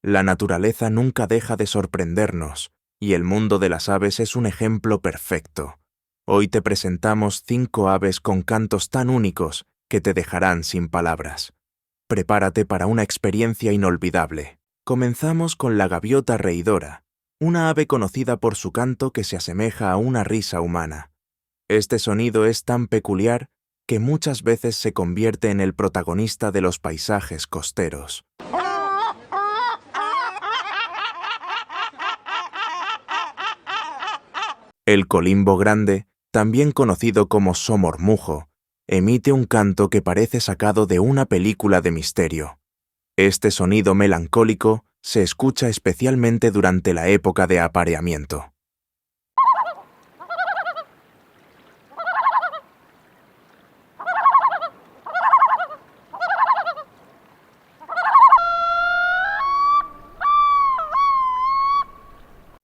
La naturaleza nunca deja de sorprendernos, y el mundo de las aves es un ejemplo perfecto. Hoy te presentamos 5 aves con cantos tan únicos que te dejarán sin palabras. Prepárate para una experiencia inolvidable. Comenzamos con la gaviota reidora, una ave conocida por su canto que se asemeja a una risa humana. Este sonido es tan peculiar que muchas veces se convierte en el protagonista de los paisajes costeros. El colimbo grande, también conocido como somormujo, emite un canto que parece sacado de una película de misterio. Este sonido melancólico se escucha especialmente durante la época de apareamiento.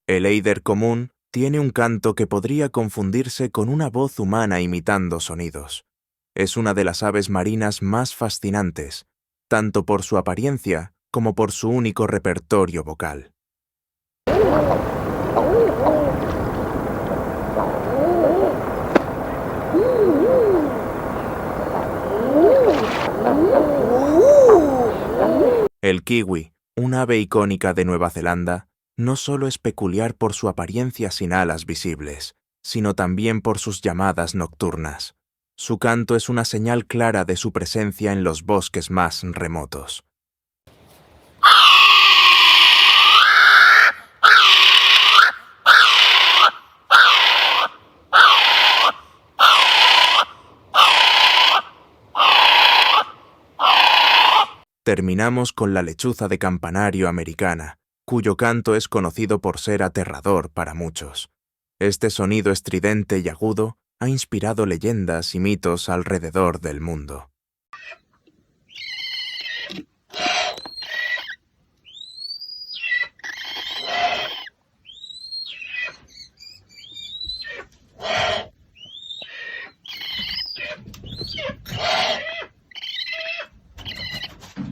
El eider común tiene un canto que podría confundirse con una voz humana imitando sonidos. Es una de las aves marinas más fascinantes, tanto por su apariencia como por su único repertorio vocal. El kiwi, un ave icónica de Nueva Zelanda, no solo es peculiar por su apariencia sin alas visibles, sino también por sus llamadas nocturnas. Su canto es una señal clara de su presencia en los bosques más remotos. Terminamos con la lechuza de campanario americana, cuyo canto es conocido por ser aterrador para muchos. Este sonido estridente y agudo ha inspirado leyendas y mitos alrededor del mundo.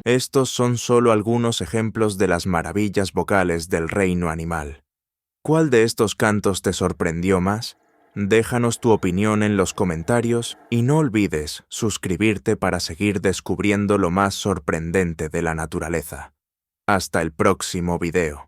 Estos son solo algunos ejemplos de las maravillas vocales del reino animal. ¿Cuál de estos cantos te sorprendió más? Déjanos tu opinión en los comentarios y no olvides suscribirte para seguir descubriendo lo más sorprendente de la naturaleza. Hasta el próximo video.